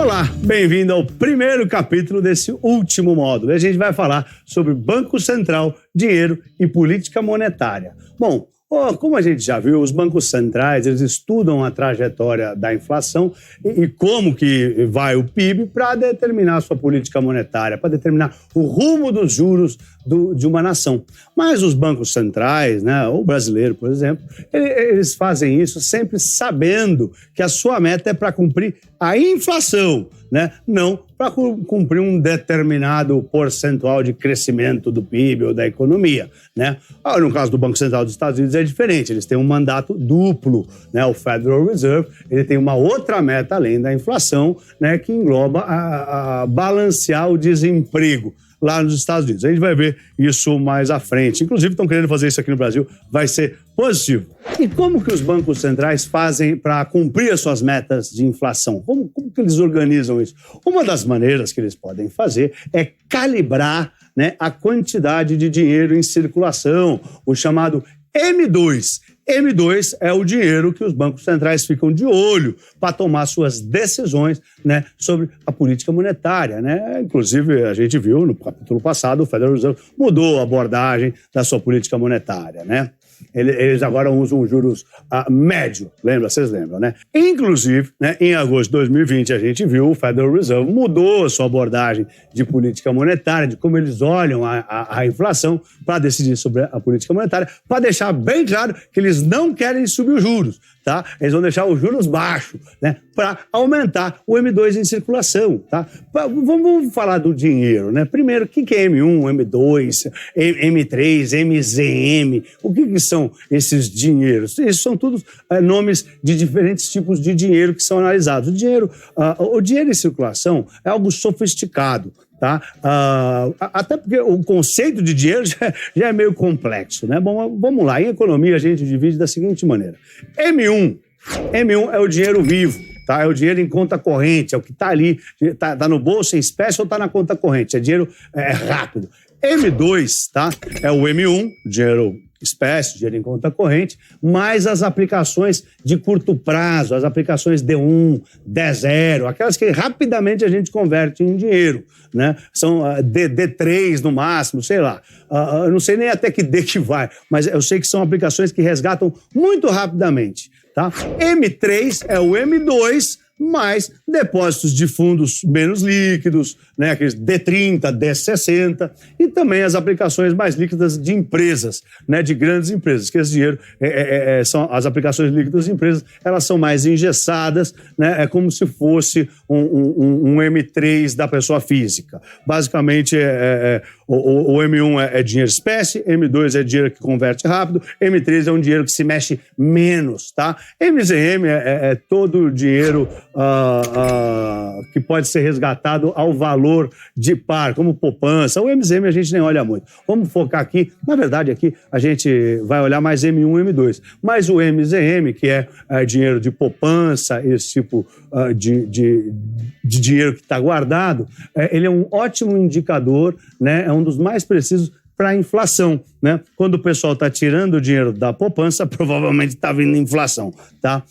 Olá, bem-vindo ao primeiro capítulo desse último módulo. A gente vai falar sobre Banco Central, dinheiro e política monetária. Bom, como a gente já viu, os bancos centrais eles estudam a trajetória da inflação e como que vai o PIB para determinar a sua política monetária, para determinar o rumo dos juros de uma nação. Mas os bancos centrais, né, o brasileiro, por exemplo, eles fazem isso sempre sabendo que a sua meta é para cumprir a inflação, né, não para cumprir um determinado percentual de crescimento do PIB ou da economia, né? No caso do Banco Central dos Estados Unidos é diferente, eles têm um mandato duplo, né? O Federal Reserve, ele tem uma outra meta além da inflação, né, que engloba a balancear o desemprego lá nos Estados Unidos. A gente vai ver isso mais à frente. Inclusive, estão querendo fazer isso aqui no Brasil. Vai ser positivo. E como que os bancos centrais fazem para cumprir as suas metas de inflação? Como que eles organizam isso? Uma das maneiras que eles podem fazer é calibrar, né, a quantidade de dinheiro em circulação, o chamado M2. M2 é o dinheiro que os bancos centrais ficam de olho para tomar suas decisões, né, sobre a política monetária, né? Inclusive, a gente viu no capítulo passado, o Federal Reserve mudou a abordagem da sua política monetária, né? Eles agora usam juros médio, vocês lembram, né? Inclusive, né, em agosto de 2020, a gente viu o Federal Reserve mudou a sua abordagem de política monetária, de como eles olham a inflação para decidir sobre a política monetária, para deixar bem claro que eles não querem subir os juros, tá? Eles vão deixar os juros baixos, né, para aumentar o M2 em circulação, tá? Vamos falar do dinheiro, né? Primeiro, o que é M1, M2, M3, MZM? O que são esses dinheiros? Esses são todos nomes de diferentes tipos de dinheiro que são analisados. O dinheiro em circulação é algo sofisticado, tá? Até porque o conceito de dinheiro já é meio complexo, né? Bom, vamos lá. Em economia, a gente divide da seguinte maneira. M1 é o dinheiro vivo, tá? É o dinheiro em conta corrente, é o que está ali, tá no bolso em espécie ou está na conta corrente, é dinheiro rápido. M2, tá? É o M1, dinheiro espécie, dinheiro em conta corrente, mais as aplicações de curto prazo, as aplicações D1, D0, aquelas que rapidamente a gente converte em dinheiro, né? São D3 no máximo, sei lá. Eu não sei nem até que D que vai, mas eu sei que são aplicações que resgatam muito rapidamente, tá? M3 é o M2 mais depósitos de fundos menos líquidos, né, aqueles D30, D60, e também as aplicações mais líquidas de empresas, né, de grandes empresas, que esse dinheiro são as aplicações líquidas de empresas, elas são mais engessadas, né, é como se fosse um M3 da pessoa física. Basicamente, o M1 é dinheiro espécie, M2 é dinheiro que converte rápido, M3 é um dinheiro que se mexe menos, tá? MZM é todo o dinheiro que pode ser resgatado ao valor de par, como poupança. O MZM a gente nem olha muito. Vamos focar aqui. Na verdade, aqui a gente vai olhar mais M1 e M2. Mas o MZM, que é dinheiro de poupança, esse tipo de dinheiro que está guardado, ele é um ótimo indicador, né? É um dos mais precisos para a inflação, né? Quando o pessoal está tirando o dinheiro da poupança, provavelmente está vindo inflação, tá?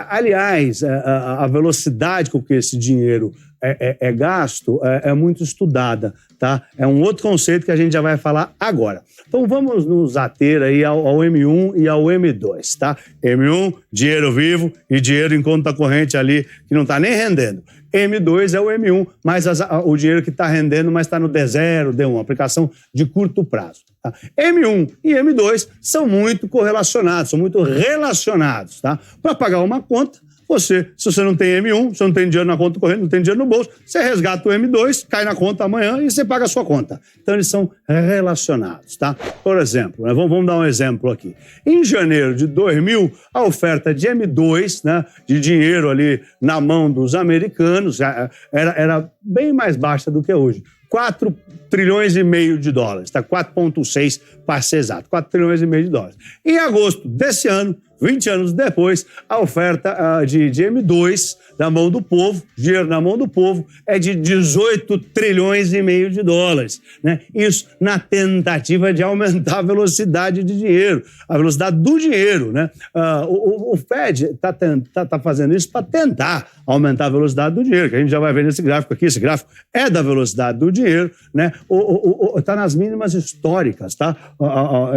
Aliás, a velocidade com que esse dinheiro é gasto é muito estudada, tá? É um outro conceito que a gente já vai falar agora. Então vamos nos ater aí ao M1 e ao M2, tá? M1, dinheiro vivo e dinheiro em conta corrente ali que não está nem rendendo. M2 é o M1, mais o dinheiro que está rendendo, mas está no D0, D1, aplicação de curto prazo. Tá? M1 e M2 são muito correlacionados, são muito relacionados. Tá? Para pagar uma conta, se você não tem M1, você não tem dinheiro na conta corrente, não tem dinheiro no bolso, você resgata o M2, cai na conta amanhã e você paga a sua conta. Então, eles são relacionados, tá? Por exemplo, né, vamos dar um exemplo aqui. Em janeiro de 2000, a oferta de M2, né, de dinheiro ali na mão dos americanos, era bem mais baixa do que hoje. trilhões e meio de dólares, tá? 4,6 para ser exato, 4 trilhões e meio de dólares. Em agosto desse ano, 20 anos depois, a oferta de M2 na mão do povo, dinheiro na mão do povo, é de 18 trilhões e meio de dólares, né? Isso na tentativa de aumentar a velocidade de dinheiro, a velocidade do dinheiro, né? O Fed tá fazendo isso para tentar aumentar a velocidade do dinheiro, que a gente já vai ver nesse gráfico aqui. Esse gráfico é da velocidade do dinheiro, né? Tá nas mínimas históricas, tá?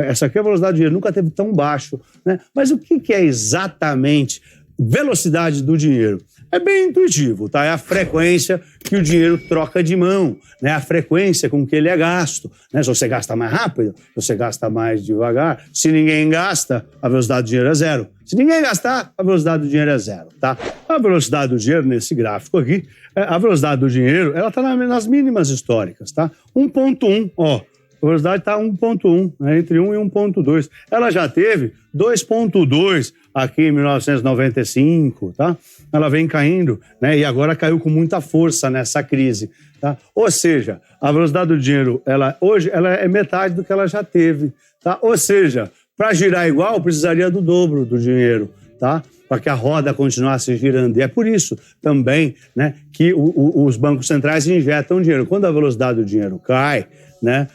Essa aqui é a velocidade do dinheiro, nunca teve tão baixo, né? Mas o que é exatamente velocidade do dinheiro? É bem intuitivo, tá? É a frequência que o dinheiro troca de mão, né? A frequência com que ele é gasto, né? Se você gasta mais rápido, se você gasta mais devagar, se ninguém gasta, a velocidade do dinheiro é zero. Se ninguém gastar, a velocidade do dinheiro é zero, tá? A velocidade do dinheiro, nesse gráfico aqui, a velocidade do dinheiro, ela tá nas mínimas históricas, tá? 1,1, ó. A velocidade está 1,1, né, entre 1 e 1,2. Ela já teve 2,2 aqui em 1995, tá? Ela vem caindo, né? E agora caiu com muita força nessa crise, tá? Ou seja, a velocidade do dinheiro, hoje ela é metade do que ela já teve, tá? Ou seja, para girar igual, precisaria do dobro do dinheiro, tá? Para que a roda continuasse girando. E é por isso também, né, que os bancos centrais injetam dinheiro. Quando a velocidade do dinheiro cai, né,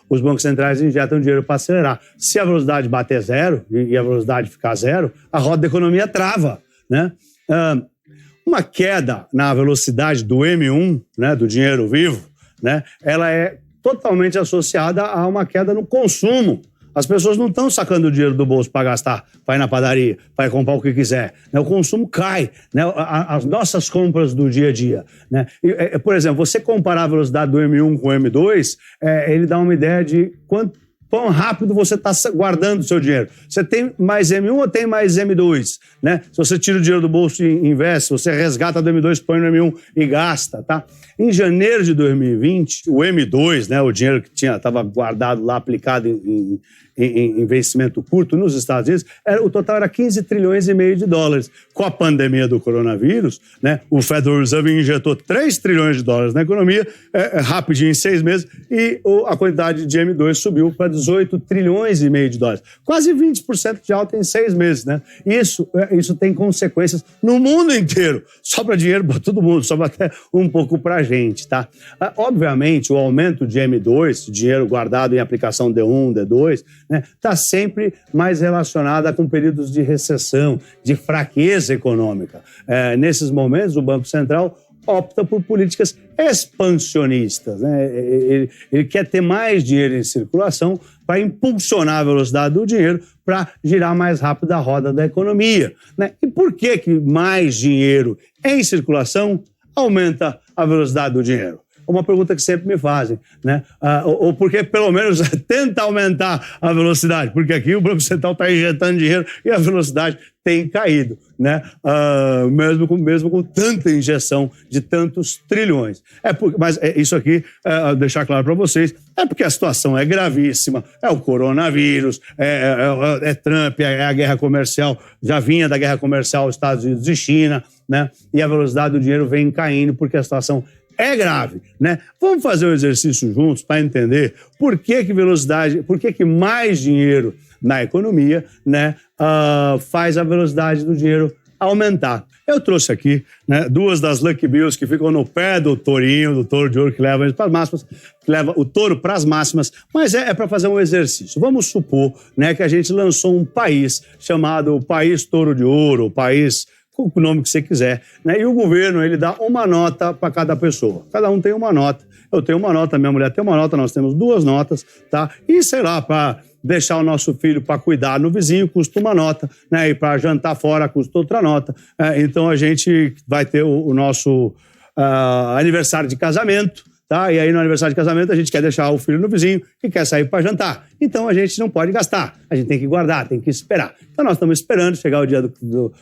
os bancos centrais injetam dinheiro para acelerar. Se a velocidade bater zero e a velocidade ficar zero, a roda da economia trava, né? Uma queda na velocidade do M1, né, do dinheiro vivo, né, ela é totalmente associada a uma queda no consumo. As pessoas não estão sacando o dinheiro do bolso para gastar, para ir na padaria, para ir comprar o que quiser, né? O consumo cai, né? As nossas compras do dia a dia, né? Por exemplo, você comparar a velocidade do M1 com o M2, ele dá uma ideia de quão rápido você está guardando o seu dinheiro. Você tem mais M1 ou tem mais M2? Né? Se você tira o dinheiro do bolso e investe, você resgata do M2, põe no M1 e gasta, tá? Em janeiro de 2020, o M2, né, o dinheiro que estava guardado lá, aplicado em investimento curto nos Estados Unidos, o total era 15 trilhões e meio de dólares. Com a pandemia do coronavírus, né, o Federal Reserve injetou 3 trilhões de dólares na economia, rapidinho, em 6 meses, e a quantidade de M2 subiu para 18 trilhões e meio de dólares. Quase 20% de alta em 6 meses, né? Isso tem consequências no mundo inteiro. Sobra dinheiro para todo mundo, sobra até um pouco para a gente, tá? Obviamente, o aumento de M2, dinheiro guardado em aplicação D1, D2, né, tá sempre mais relacionada com períodos de recessão, de fraqueza econômica. Nesses momentos, o Banco Central opta por políticas expansionistas, né? Ele quer ter mais dinheiro em circulação para impulsionar a velocidade do dinheiro para girar mais rápido a roda da economia, né? E por que mais dinheiro em circulação aumenta a velocidade do dinheiro? Uma pergunta que sempre me fazem, né? Ou porque, pelo menos, tenta aumentar a velocidade, porque aqui o Banco Central está injetando dinheiro e a velocidade tem caído, né? Mesmo com tanta injeção de tantos trilhões. Mas isso aqui, deixar claro para vocês, é porque a situação é gravíssima, é o coronavírus, é Trump, é a guerra comercial, já vinha da guerra comercial Estados Unidos e China, né? E a velocidade do dinheiro vem caindo porque a situação é grave, né? Vamos fazer um exercício juntos para entender por que mais dinheiro na economia, né, faz a velocidade do dinheiro aumentar. Eu trouxe aqui, né, 2 das Lucky Bills que ficam no pé do tourinho, do touro de ouro que leva para as máximas, que leva o touro para as máximas, mas é para fazer um exercício. Vamos supor, né, que a gente lançou um país chamado País Touro de Ouro, o país com o nome que você quiser, né? E o governo, ele dá uma nota para cada pessoa. Cada um tem uma nota. Eu tenho uma nota, minha mulher tem uma nota, nós temos 2 notas, tá? E, sei lá, para deixar o nosso filho para cuidar no vizinho custa uma nota, né? E para jantar fora custa outra nota. Então, a gente vai ter o nosso aniversário de casamento, tá? E aí, no aniversário de casamento, a gente quer deixar o filho no vizinho e quer sair para jantar. Então, a gente não pode gastar. A gente tem que guardar, tem que esperar. Então, nós estamos esperando chegar o dia do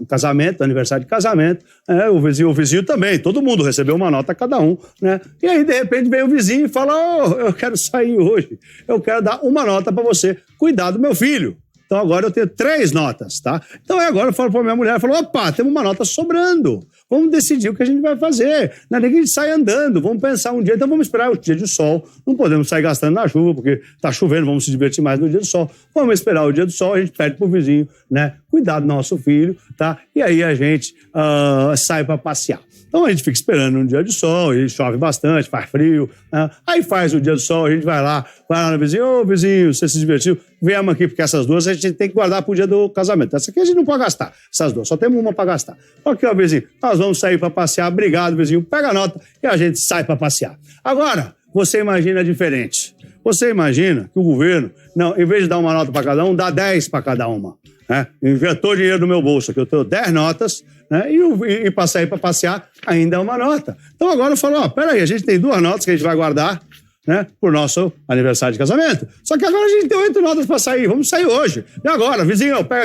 casamento, do aniversário de casamento. O vizinho também. Todo mundo recebeu uma nota cada um, né? E aí, de repente, vem o vizinho e fala: eu quero sair hoje. Eu quero dar uma nota para você cuidar do meu filho. Então, agora eu tenho 3 notas, tá? Então, agora eu falo para minha mulher, opa, temos uma nota sobrando. vamos decidir o que a gente vai fazer. Não é nem que a gente sai andando, vamos pensar um dia, então vamos esperar o dia de sol. Não podemos sair gastando na chuva, porque está chovendo, vamos se divertir mais no dia do sol. Vamos esperar o dia do sol, a gente pede pro vizinho, né, cuidar do nosso filho, tá? E aí a gente sai para passear. Então a gente fica esperando um dia de sol, e chove bastante, faz frio, né? Aí faz o dia do sol, a gente vai lá no vizinho, ô vizinho, você se divertiu? Viemos aqui, porque essas duas a gente tem que guardar pro dia do casamento. Essa aqui a gente não pode gastar, essas duas, só temos uma para gastar. Ok, ó, vizinho, nós vamos sair para passear, obrigado, vizinho, pega a nota e a gente sai para passear. Agora, você imagina diferente. Você imagina que o governo, não, em vez de dar uma nota para cada um, dá 10 para cada uma. Né? Injetou dinheiro no meu bolso, aqui eu tenho 10 notas, né? E para sair para passear ainda é uma nota. Então agora eu falo, peraí, a gente tem 2 notas que a gente vai guardar, né, por nosso aniversário de casamento. Só que agora a gente tem 8 notas para sair, vamos sair hoje. E agora, vizinho, pega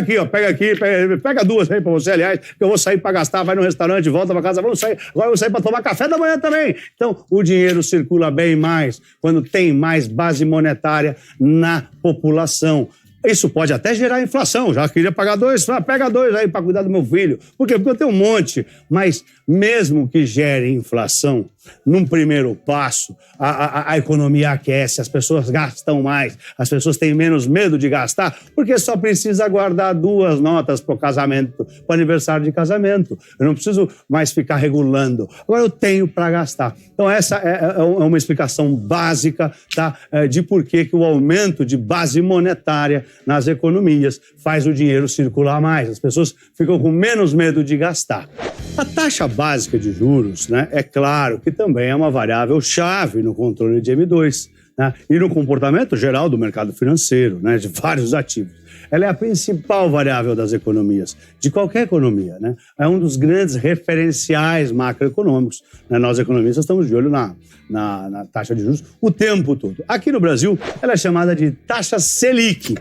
aqui, pega 2 aí para você, aliás, que eu vou sair para gastar, vai no restaurante, volta para casa, vamos sair, agora eu vou sair para tomar café da manhã também. Então, o dinheiro circula bem mais quando tem mais base monetária na população. Isso pode até gerar inflação. Já queria pagar 2, pega 2 aí para cuidar do meu filho. Por quê? Porque eu tenho um monte. Mas mesmo que gere inflação, num primeiro passo, a economia aquece, as pessoas gastam mais, as pessoas têm menos medo de gastar, porque só precisa guardar 2 notas para o casamento, para o aniversário de casamento. Eu não preciso mais ficar regulando. Agora eu tenho para gastar. Então essa é uma explicação básica, tá, de por que o aumento de base monetária nas economias faz o dinheiro circular mais. As pessoas ficam com menos medo de gastar. A taxa básica de juros, né, é claro que também é uma variável-chave no controle de M2, né, e no comportamento geral do mercado financeiro, né, de vários ativos. Ela é a principal variável das economias, de qualquer economia, né? É um dos grandes referenciais macroeconômicos, né? Nós, economistas, estamos de olho na taxa de juros o tempo todo. Aqui no Brasil, ela é chamada de taxa Selic.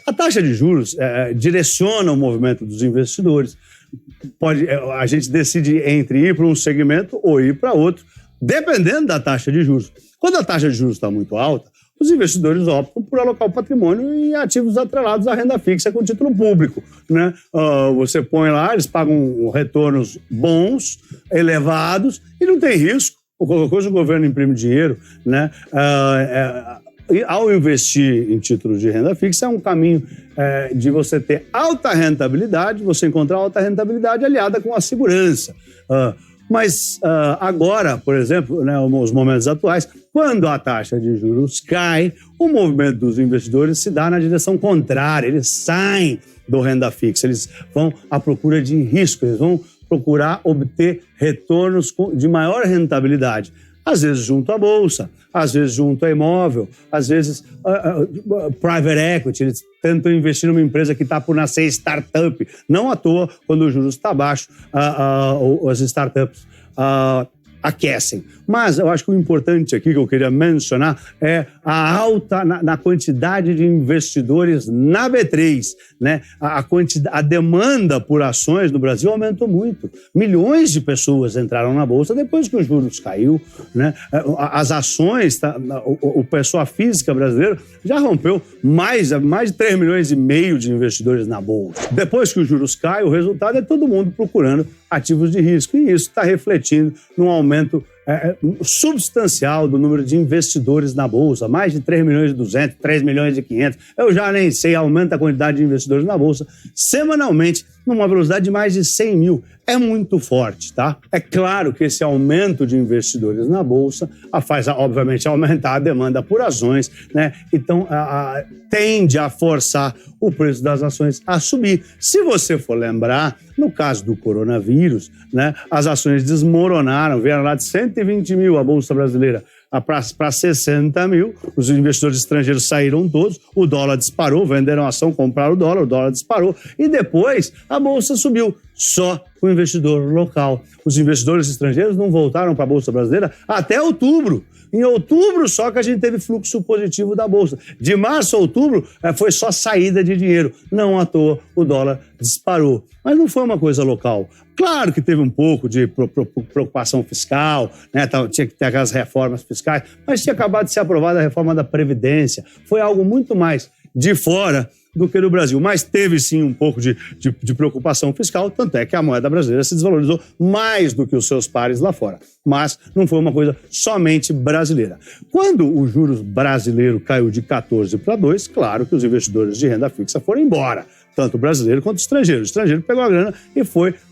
A taxa de juros direciona o movimento dos investidores. A gente decide entre ir para um segmento ou ir para outro, dependendo da taxa de juros. Quando a taxa de juros está muito alta, os investidores optam por alocar o patrimônio em ativos atrelados à renda fixa com título público, né? Você põe lá, eles pagam retornos bons, elevados, e não tem risco. Qualquer coisa o governo imprime dinheiro, né? Ao investir em títulos de renda fixa, é um caminho de você ter alta rentabilidade, você encontrar alta rentabilidade aliada com a segurança. Mas agora, por exemplo, né, os momentos atuais, quando a taxa de juros cai, o movimento dos investidores se dá na direção contrária. Eles saem do renda fixa, eles vão à procura de risco, eles vão procurar obter retornos de maior rentabilidade. Às vezes junto à bolsa, às vezes junto a imóvel, às vezes private equity, eles tentam investir numa empresa que está por nascer startup. Não à toa, quando o juros está baixo, as startups aquecem. Mas eu acho que o importante aqui que eu queria mencionar é a alta na quantidade de investidores na B3, né? A demanda por ações no Brasil aumentou muito. Milhões de pessoas entraram na Bolsa depois que os juros caiu, né? As ações, o pessoa física brasileira já rompeu mais de 3 milhões e meio de investidores na Bolsa. Depois que os juros caem, o resultado é todo mundo procurando ativos de risco, e isso está refletindo num aumento substancial do número de investidores na Bolsa, mais de 3 milhões e 200, 3 milhões e 500, eu já nem sei, aumenta a quantidade de investidores na Bolsa semanalmente, numa velocidade de mais de 100 mil. É muito forte, tá? É claro que esse aumento de investidores na Bolsa faz, obviamente, aumentar a demanda por ações, né? Então, tende a forçar o preço das ações a subir. Se você for lembrar, no caso do coronavírus, né, as ações desmoronaram, vieram lá de 120 mil a Bolsa Brasileira para 60 mil, os investidores estrangeiros saíram todos, o dólar disparou, venderam a ação, compraram o dólar disparou, e depois a Bolsa subiu, só o investidor local. Os investidores estrangeiros não voltaram para a Bolsa Brasileira até outubro. Em outubro só que a gente teve fluxo positivo da Bolsa. De março a outubro foi só saída de dinheiro. Não à toa o dólar disparou. Mas não foi uma coisa local. Claro que teve um pouco de preocupação fiscal, né? Tinha que ter aquelas reformas fiscais, mas tinha acabado de ser aprovada a reforma da Previdência. Foi algo muito mais de fora do que no Brasil. Mas teve sim um pouco de preocupação fiscal, tanto é que a moeda brasileira se desvalorizou mais do que os seus pares lá fora. Mas não foi uma coisa somente brasileira. Quando o juros brasileiro caiu de 14 para 2, claro que os investidores de renda fixa foram embora. Tanto o brasileiro quanto o estrangeiro. O estrangeiro pegou a grana e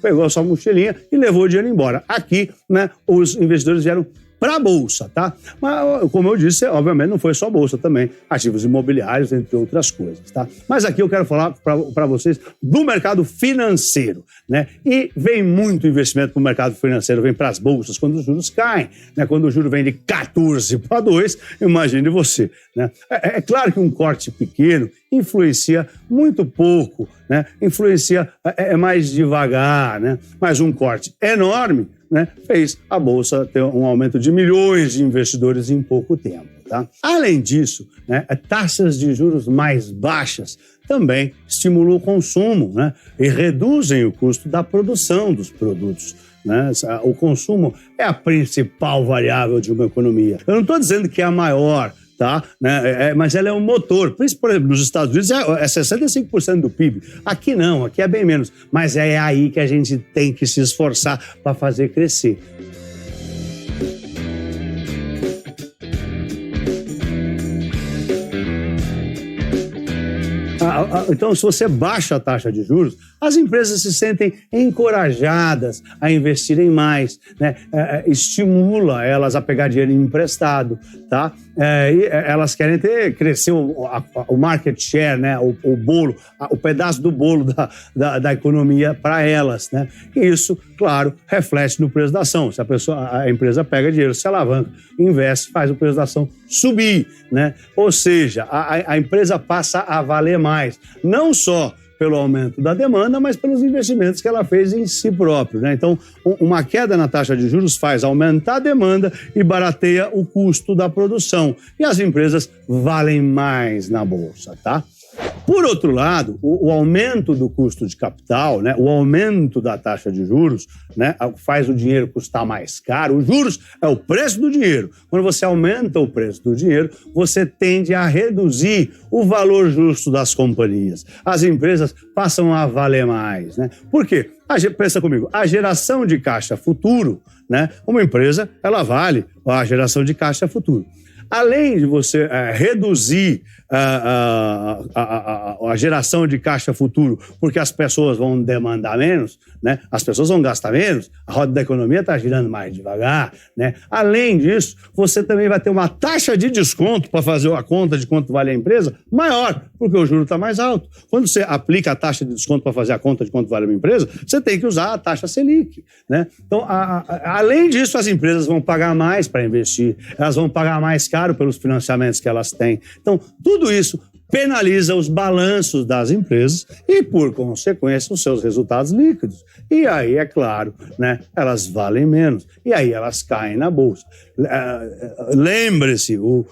pegou a sua mochilinha e levou o dinheiro embora. Aqui, né, os investidores vieram para a Bolsa, tá? Mas, como eu disse, obviamente não foi só Bolsa também, ativos imobiliários, entre outras coisas, tá? Mas aqui eu quero falar para vocês do mercado financeiro, né? E vem muito investimento para o mercado financeiro, vem para as bolsas quando os juros caem, né? Quando o juro vem de 14 para 2, imagine você, né? É claro que um corte pequeno influencia muito pouco, né? Influencia mais devagar, né? Mas um corte enorme, né, fez a Bolsa ter um aumento de milhões de investidores em pouco tempo. Tá? Além disso, né, taxas de juros mais baixas também estimulam o consumo, né, e reduzem o custo da produção dos produtos. Né? O consumo é a principal variável de uma economia. Eu não estou dizendo que é a maior, tá? Mas ela é um motor. Por exemplo, nos Estados Unidos é 65% do PIB. Aqui não, aqui é bem menos. Mas é aí que a gente tem que se esforçar para fazer crescer. Então, se você baixa a taxa de juros, as empresas se sentem encorajadas a investirem mais, né? Estimula elas a pegar dinheiro emprestado, tá? E elas querem crescer o market share, né? O bolo, o pedaço do bolo da economia para elas, né? E isso, claro, reflete no preço da ação. Se a empresa pega dinheiro, se alavanca, investe, faz o preço da ação subir, né? Ou seja, a empresa passa a valer mais, não só pelo aumento da demanda, mas pelos investimentos que ela fez em si próprio, né? Então, uma queda na taxa de juros faz aumentar a demanda e barateia o custo da produção. E as empresas valem mais na bolsa, tá? Por outro lado, o aumento do custo de capital, né, o aumento da taxa de juros, né, faz o dinheiro custar mais caro. Os juros é o preço do dinheiro. Quando você aumenta o preço do dinheiro, você tende a reduzir o valor justo das companhias. As empresas passam a valer mais, né? Por quê? Pensa comigo, a geração de caixa futuro, né, uma empresa, ela vale a geração de caixa futuro. Além de você reduzir a geração de caixa futuro, porque as pessoas vão demandar menos, né? As pessoas vão gastar menos, a roda da economia está girando mais devagar, né? Além disso, você também vai ter uma taxa de desconto para fazer a conta de quanto vale a empresa maior, porque o juro está mais alto. Quando você aplica a taxa de desconto para fazer a conta de quanto vale uma empresa, você tem que usar a taxa Selic, né? Então, além disso, as empresas vão pagar mais para investir, elas vão pagar mais caro pelos financiamentos que elas têm. Então, tudo isso penaliza os balanços das empresas e, por consequência, os seus resultados líquidos. E aí, é claro, né, elas valem menos. E aí elas caem na bolsa. Lembre-se, o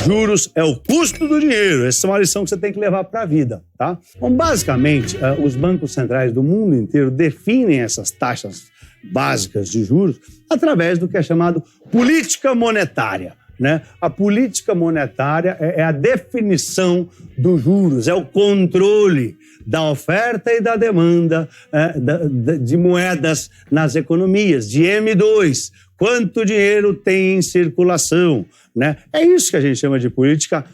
juros é o custo do dinheiro. Essa é uma lição que você tem que levar para a vida, tá? Bom, basicamente, os bancos centrais do mundo inteiro definem essas taxas básicas de juros através do que é chamado política monetária, né? A política monetária é a definição dos juros, é o controle da oferta e da demanda de moedas nas economias, de M2, quanto dinheiro tem em circulação, né? É isso que a gente chama de política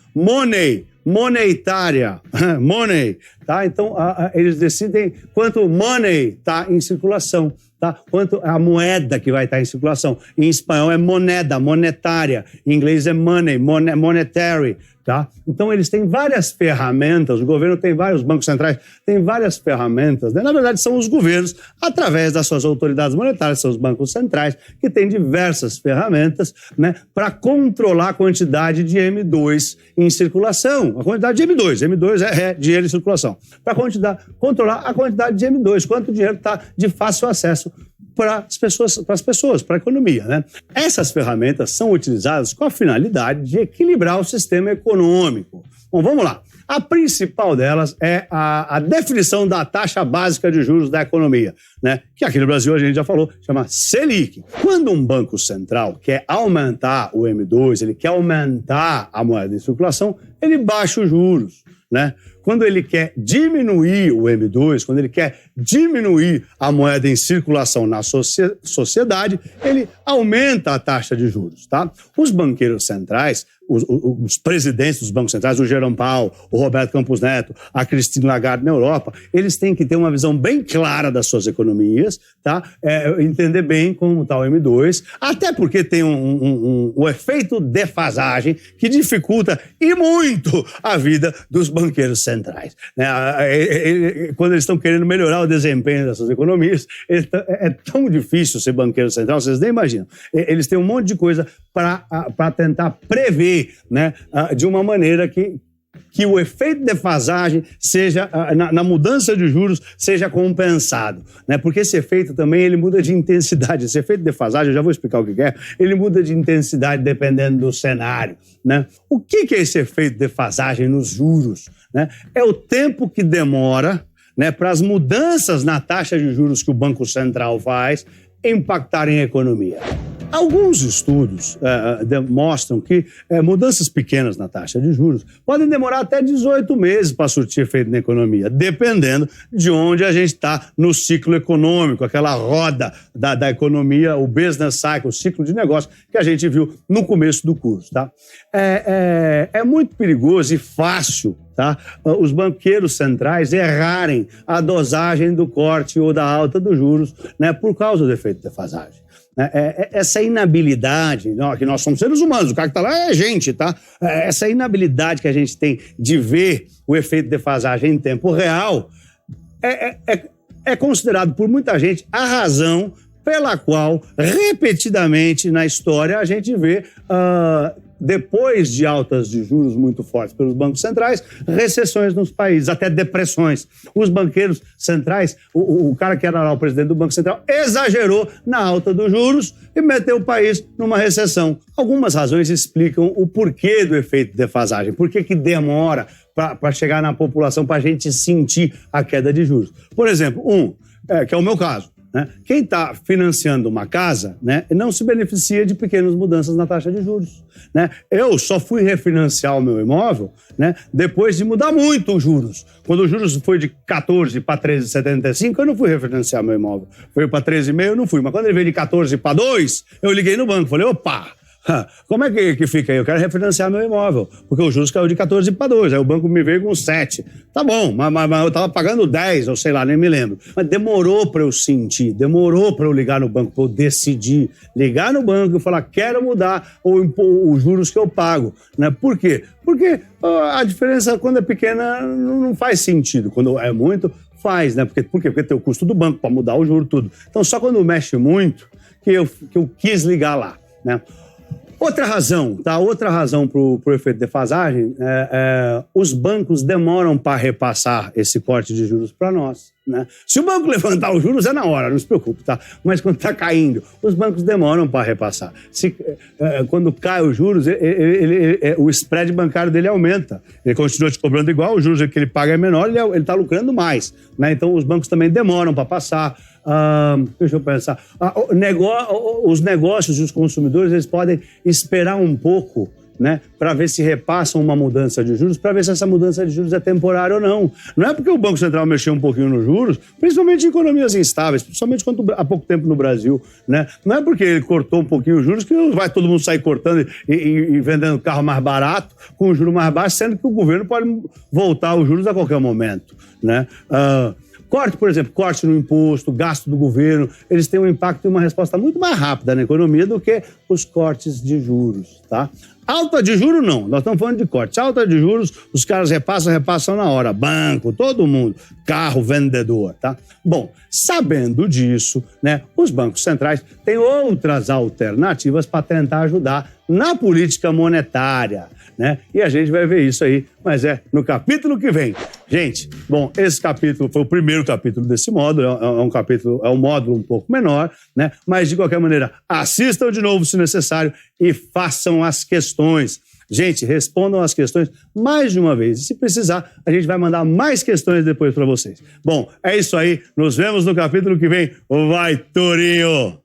monetária, money, tá? Então, eles decidem quanto money está em circulação, tá? Quanto a moeda que vai estar em circulação. Em espanhol é moneda, monetária. Em inglês é money, monetary, tá? Então, eles têm várias ferramentas, o governo tem vários, os bancos centrais têm várias ferramentas, né? Na verdade, são os governos, através das suas autoridades monetárias, são os bancos centrais, que têm diversas ferramentas, né, para controlar a quantidade de M2 em circulação. A quantidade de M2. M2 é dinheiro em circulação. Para controlar a quantidade de M2, quanto dinheiro está de fácil acesso para as pessoas, para a economia, né? Essas ferramentas são utilizadas com a finalidade de equilibrar o sistema econômico. Bom, vamos lá. A principal delas é a definição da taxa básica de juros da economia, né? Que aqui no Brasil a gente já falou, chama Selic. Quando um banco central quer aumentar o M2, ele quer aumentar a moeda em circulação, ele baixa os juros. né? Quando ele quer diminuir o M2, quando ele quer diminuir a moeda em circulação na sociedade, ele aumenta a taxa de juros, tá? Os banqueiros centrais, os presidentes dos bancos centrais, o Jerome Powell, o Roberto Campos Neto, a Christine Lagarde na Europa, eles têm que ter uma visão bem clara das suas economias, tá? Entender bem como está o M2, até porque tem o efeito defasagem que dificulta e muito a vida dos banqueiros centrais, né? Quando eles estão querendo melhorar o desempenho dessas economias, é tão difícil ser banqueiro central, vocês nem imaginam. Eles têm um monte de coisa para tentar prever, né, de uma maneira que o efeito de defasagem seja, na mudança de juros, seja compensado, né? Porque esse efeito também, ele muda de intensidade. Esse efeito de defasagem, eu já vou explicar o que é, ele muda de intensidade dependendo do cenário, né? O que é esse efeito de defasagem nos juros, né? É o tempo que demora, né, para as mudanças na taxa de juros que o Banco Central faz impactarem a economia. Alguns estudos demonstram que mudanças pequenas na taxa de juros podem demorar até 18 meses para surtir efeito na economia, dependendo de onde a gente está no ciclo econômico, aquela roda da economia, o business cycle, o ciclo de negócio que a gente viu no começo do curso, tá? É muito perigoso e fácil, tá, os banqueiros centrais errarem a dosagem do corte ou da alta dos juros, né, por causa do efeito de defasagem. Essa inabilidade, que nós somos seres humanos, o cara que está lá é gente, tá? Essa inabilidade que a gente tem de ver o efeito de defasagem em tempo real é considerado por muita gente a razão pela qual, repetidamente na história, a gente vê, depois de altas de juros muito fortes pelos bancos centrais, recessões nos países, até depressões. Os banqueiros centrais, o cara que era lá o presidente do Banco Central, exagerou na alta dos juros e meteu o país numa recessão. Algumas razões explicam o porquê do efeito de defasagem, por que demora para chegar na população, para a gente sentir a queda de juros. Por exemplo, que é o meu caso, né? Quem está financiando uma casa, né, não se beneficia de pequenas mudanças na taxa de juros, né? Eu só fui refinanciar o meu imóvel, né, depois de mudar muito os juros. Quando os juros foi de 14 para 13,75, eu não fui refinanciar meu imóvel. Foi para 13,5, eu não fui. Mas quando ele veio de 14 para 2, eu liguei no banco, falei, opa! Como é que fica aí? Eu quero refinanciar meu imóvel, porque os juros caiu de 14 para 2, aí o banco me veio com 7. Tá bom, mas eu estava pagando 10, ou sei lá, nem me lembro. Mas demorou para eu sentir, demorou para eu ligar no banco, para eu decidir. Ligar no banco e falar, quero mudar os juros que eu pago, né? Por quê? Porque a diferença, quando é pequena, não faz sentido. Quando é muito, faz, né? Por quê? Porque tem o custo do banco para mudar o juro, tudo. Então, só quando mexe muito que eu quis ligar lá, né? Outra razão, tá? Outra razão para o efeito de defasagem os bancos demoram para repassar esse corte de juros para nós, né? Se o banco levantar os juros é na hora, não se preocupe, tá? Mas quando está caindo, os bancos demoram para repassar. Quando cai os juros, o spread bancário dele aumenta. Ele continua te cobrando igual, o juros que ele paga é menor, ele está lucrando mais, né? Então os bancos também demoram para passar. Deixa eu pensar. Os negócios e os consumidores, eles podem esperar um pouco, né, para ver se repassam uma mudança de juros, para ver se essa mudança de juros é temporária ou não. Não é porque o Banco Central mexeu um pouquinho nos juros, principalmente em economias instáveis, principalmente quando há pouco tempo no Brasil, né? Não é porque ele cortou um pouquinho os juros que vai todo mundo sair cortando e vendendo carro mais barato, com o juro mais baixo, sendo que o governo pode voltar os juros a qualquer momento, né? Corte, por exemplo, corte no imposto, gasto do governo, eles têm um impacto e uma resposta muito mais rápida na economia do que os cortes de juros, tá? Alta de juros, não. Nós estamos falando de corte. Alta de juros, os caras repassam na hora. Banco, todo mundo. Carro, vendedor, tá? Bom, sabendo disso, né, os bancos centrais têm outras alternativas para tentar ajudar na política monetária, né? E a gente vai ver isso aí, mas no capítulo que vem. Gente, bom, esse capítulo foi o primeiro capítulo desse módulo, é um módulo um pouco menor, né? Mas, de qualquer maneira, assistam de novo se necessário e façam as questões. Gente, respondam as questões mais de uma vez. E se precisar, a gente vai mandar mais questões depois para vocês. Bom, é isso aí. Nos vemos no capítulo que vem. Vai, Tourinho!